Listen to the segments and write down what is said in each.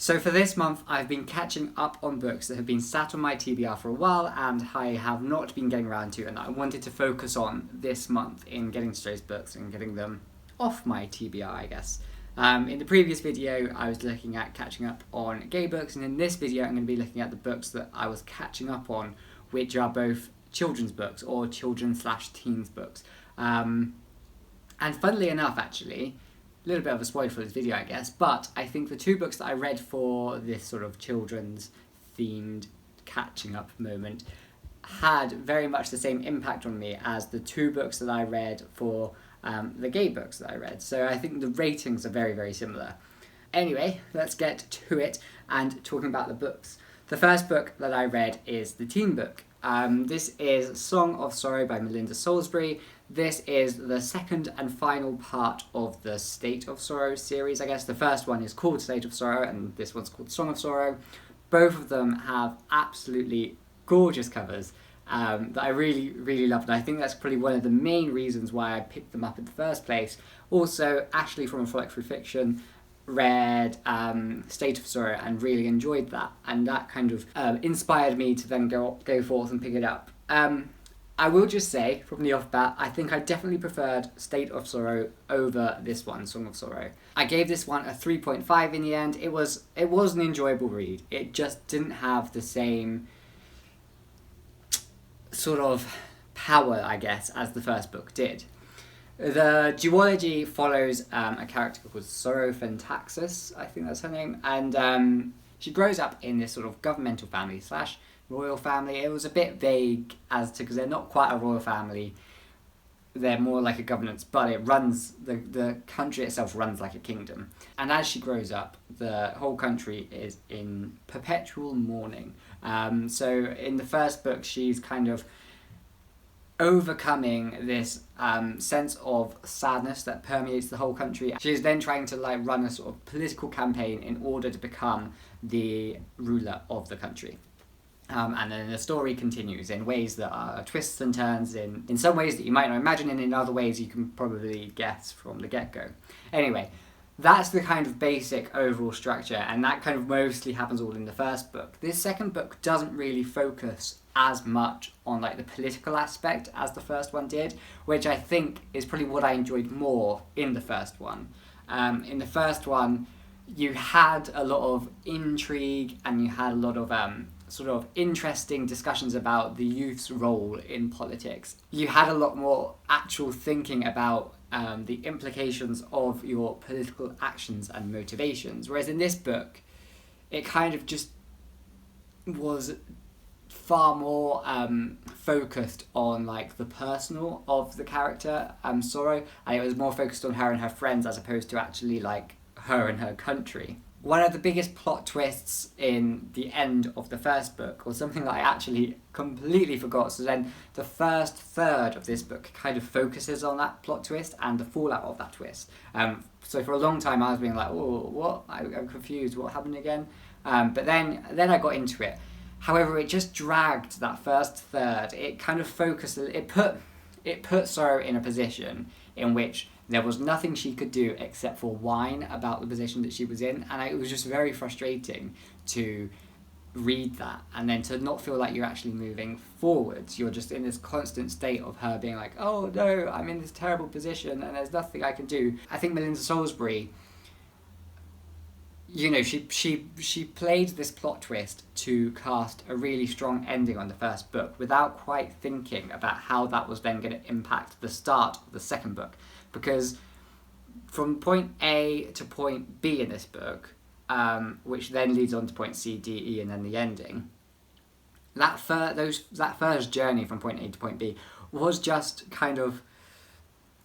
So for this month, I've been catching up on books that have been sat on my TBR for a while and I have not been getting around to, and I wanted to focus on this month in getting to those books and getting them off my TBR, I guess. In the previous video, I was looking at catching up on gay books, and in this video, I'm going to be looking at the books that I was catching up on, which are both children's books or children/teens books. And funnily enough, actually, a little bit of a spoiler for this video, I guess, but I think the two books that I read for this sort of children's themed catching up moment had very much the same impact on me as the two books that I read for the gay books that I read. So I think the ratings are very, very similar. Anyway, let's get to it and talking about the books. The first book that I read is the teen book. This is Song of Sorrow by Melinda Salisbury. This is the second and final part of the State of Sorrow series, I guess. The first one is called State of Sorrow and this one's called Song of Sorrow. Both of them have absolutely gorgeous covers that I really, really loved. And I think that's probably one of the main reasons why I picked them up in the first place. Also, Ashley from A Frolic Through Fiction read State of Sorrow and really enjoyed that, and that kind of inspired me to then go forth and pick it up. I will just say from the off bat, I think I definitely preferred State of Sorrow over this one, Song of Sorrow. I gave this one a 3.5 in the end. It was an enjoyable read. It just didn't have the same sort of power, I guess, as the first book did. The duology follows a character called Sorrow Fentaxis, I think that's her name, and she grows up in this sort of governmental family / royal family. It was a bit vague as to, because they're not quite a royal family, they're more like a governance, but it runs, the country itself runs like a kingdom. And as she grows up, the whole country is in perpetual mourning. So in the first book, she's kind of overcoming this sense of sadness that permeates the whole country. She's then trying to run a sort of political campaign in order to become the ruler of the country. And then the story continues in ways that are twists and turns, in some ways that you might not imagine, and in other ways you can probably guess from the get-go. Anyway, that's the kind of basic overall structure, and that kind of mostly happens all in the first book. This second book doesn't really focus as much on the political aspect as the first one did, which I think is probably what I enjoyed more in the first one. In the first one, you had a lot of intrigue and you had a lot of sort of interesting discussions about the youth's role in politics. You had a lot more actual thinking about the implications of your political actions and motivations, whereas in this book, it kind of just was far more focused on the personal of the character, Sorrow, and it was more focused on her and her friends as opposed to actually her and her country. One of the biggest plot twists in the end of the first book was something that I actually completely forgot, so then the first third of this book kind of focuses on that plot twist and the fallout of that twist. So for a long time I was being like, oh, what? I'm confused, what happened again? But then I got into it. However, it just dragged that first third. It kind of focused, it put Sorrow in a position in which there was nothing she could do except for whine about the position that she was in, and it was just very frustrating to read that and then to not feel like you're actually moving forwards. You're just in this constant state of her being like, oh no, I'm in this terrible position and there's nothing I can do. I think Melinda Salisbury, she played this plot twist to cast a really strong ending on the first book without quite thinking about how that was then going to impact the start of the second book. Because from point A to point B in this book, which then leads on to point C, D, E, and then the ending, that first journey from point A to point B was just kind of,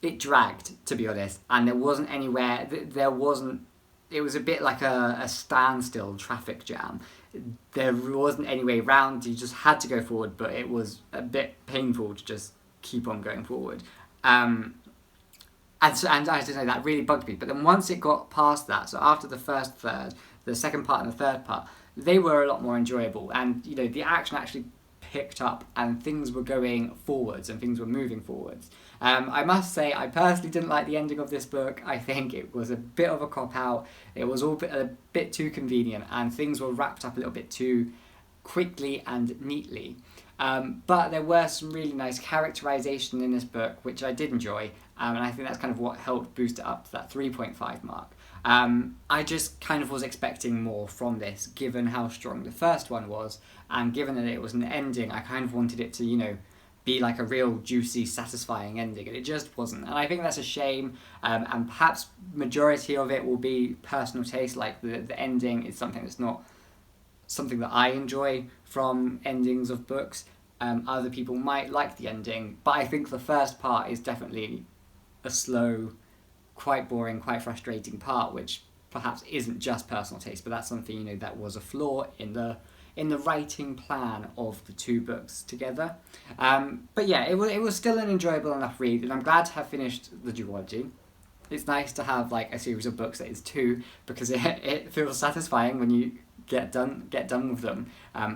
it dragged, to be honest, and there wasn't anywhere, it was a bit like a standstill traffic jam. There wasn't any way round, you just had to go forward, but it was a bit painful to just keep on going forward. And I don't know, that really bugged me. But then once it got past that, so after the first third, the second part and the third part, they were a lot more enjoyable. And, the action actually picked up and things were going forwards and things were moving forwards. I must say, I personally didn't like the ending of this book. I think it was a bit of a cop-out. It was all a bit too convenient, and things were wrapped up a little bit too quickly and neatly. But there were some really nice characterization in this book, which I did enjoy, and I think that's kind of what helped boost it up to that 3.5 mark. I just kind of was expecting more from this, given how strong the first one was, and given that it was an ending, I kind of wanted it to, be like a real juicy, satisfying ending, and it just wasn't. And I think that's a shame, and perhaps majority of it will be personal taste, like the ending is something that's not something that I enjoy from endings of books. Other people might like the ending, but I think the first part is definitely a slow, quite boring, quite frustrating part, which perhaps isn't just personal taste, but that's something, that was a flaw in the writing plan of the two books together. But yeah, it was still an enjoyable enough read, and I'm glad to have finished the duology. It's nice to have like a series of books that is 2, because it feels satisfying when you get done with them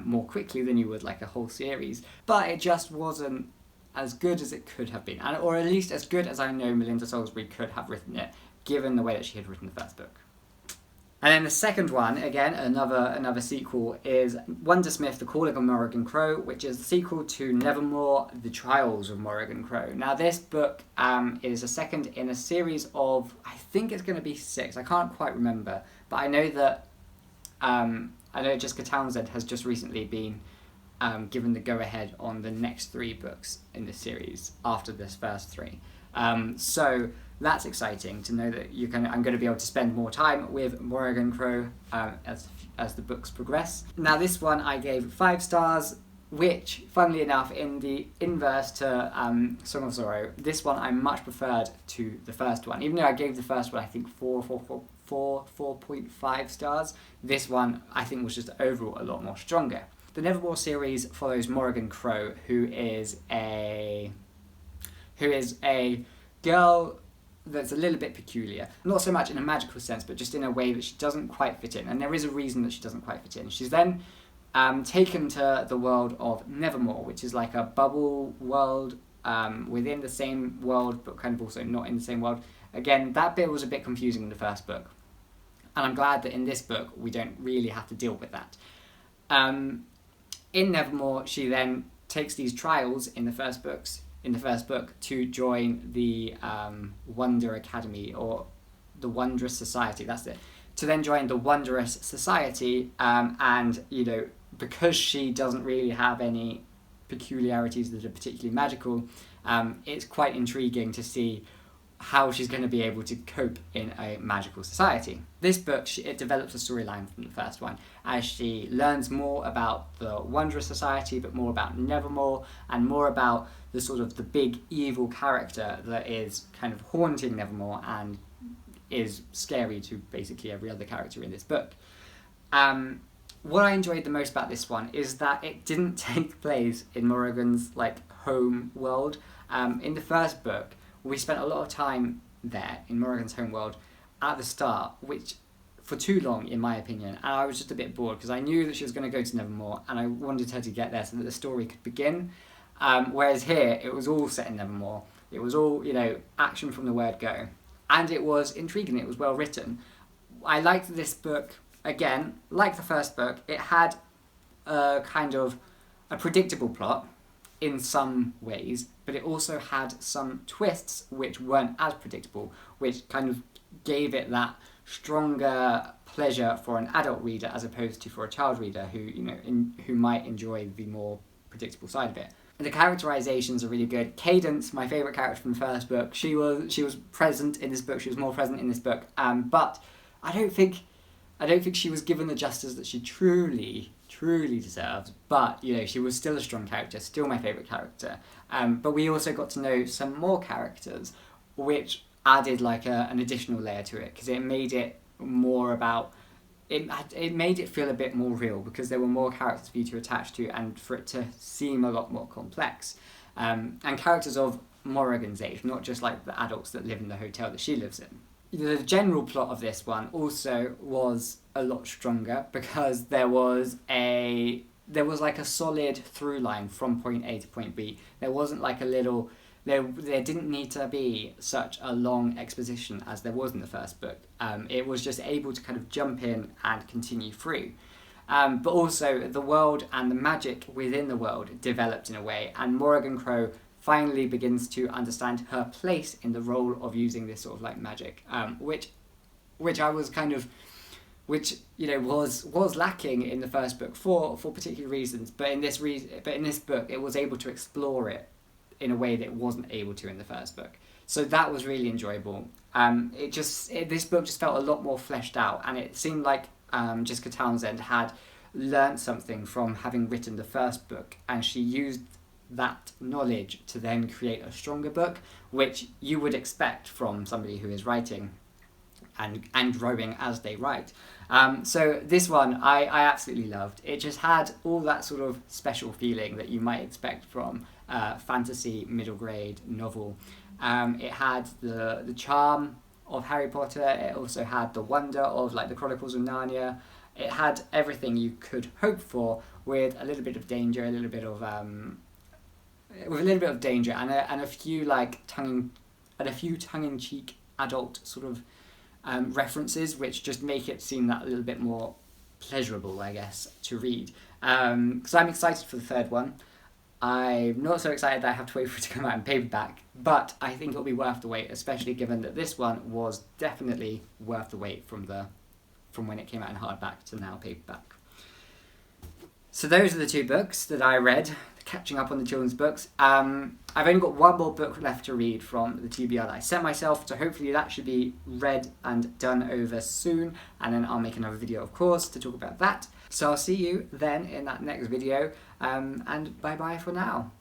more quickly than you would like a whole series. But it just wasn't as good as it could have been, or at least as good as I know Melinda Salisbury could have written it, given the way that she had written the first book. And then the second one, again, another sequel, is Wundersmith, The Calling of Morrigan Crow, which is the sequel to Nevermore, The Trials of Morrigan Crow. Now, this book is a second in a series of, I think it's going to be 6, I can't quite remember, but I know that Jessica Townsend has just recently been given the go-ahead on the next 3 books in this series after this first 3. So that's exciting to know that I'm going to be able to spend more time with Morrigan Crow as the books progress. Now, this one I gave 5 stars, which, funnily enough, in the inverse to Song of Sorrow, this one I much preferred to the first one. Even though I gave the first one, I think 4.5 stars, this one I think was just overall a lot more stronger. The Nevermore series follows Morrigan Crow, who is a girl that's a little bit peculiar. Not so much in a magical sense, but just in a way that she doesn't quite fit in. And there is a reason that she doesn't quite fit in. She's then taken to the world of Nevermore, which is like a bubble world within the same world, but kind of also not in the same world. Again, that bit was a bit confusing in the first book. And I'm glad that in this book, we don't really have to deal with that. In Nevermore, she then takes these trials in the first book to join the Wonder Academy, or the Wondrous Society, that's it. To then join the Wondrous Society, and because she doesn't really have any peculiarities that are particularly magical, it's quite intriguing to see how she's going to be able to cope in a magical society. This book, it develops a storyline from the first one, as she learns more about the Wondrous Society, but more about Nevermore, and more about the big evil character that is kind of haunting Nevermore and is scary to basically every other character in this book. What I enjoyed the most about this one is that it didn't take place in Morrigan's home world. In the first book, we spent a lot of time there in Morrigan's home world at the start, which for too long, in my opinion, and I was just a bit bored because I knew that she was going to go to Nevermore and I wanted her to get there so that the story could begin. Whereas here, it was all set in Nevermore. It was all, action from the word go. And it was intriguing, it was well written. I liked this book, again, like the first book, it had a kind of a predictable plot in some ways, but it also had some twists which weren't as predictable, which kind of gave it that stronger pleasure for an adult reader as opposed to for a child reader who might enjoy the more predictable side of it. The characterizations are really good. Cadence, my favourite character from the first book, she was present in this book. She was more present in this book, but I don't think she was given the justice that she truly deserved. But she was still a strong character, still my favourite character. But we also got to know some more characters, which added an additional layer to it, because it made it more about. It made it feel a bit more real because there were more characters for you to attach to and for it to seem a lot more complex. And characters of Morrigan's age, not just the adults that live in the hotel that she lives in. The general plot of this one also was a lot stronger because there was a there was like a solid through line from point A to point B. There wasn't like a little, there didn't need to be such a long exposition as there was in the first book. It was just able to kind of jump in and continue through. But also the world and the magic within the world developed in a way, and Morrigan Crow finally begins to understand her place in the role of using this sort of like magic, which I was kind of, which was lacking in the first book for particular reasons, but in this book it was able to explore it in a way that it wasn't able to in the first book. So that was really enjoyable. This book just felt a lot more fleshed out, and it seemed like Jessica Townsend had learnt something from having written the first book, and she used that knowledge to then create a stronger book, which you would expect from somebody who is writing and growing as they write. So this one I absolutely loved. It just had all that sort of special feeling that you might expect from a fantasy middle grade novel. It had the charm of Harry Potter. It also had the wonder of like the Chronicles of Narnia. It had everything you could hope for, with a little bit of danger, a little bit of danger, and a few like tongue-in-cheek adult sort of references, which just make it seem that a little bit more pleasurable, I guess, to read. So I'm excited for the third one. I'm not so excited that I have to wait for it to come out in paperback, but I think it'll be worth the wait, especially given that this one was definitely worth the wait from when it came out in hardback to now paperback. So those are the two books that I read, catching up on the children's books. I've only got one more book left to read from the TBR that I set myself, so hopefully that should be read and done over soon, and then I'll make another video, of course, to talk about that. So I'll see you then in that next video, and bye bye for now.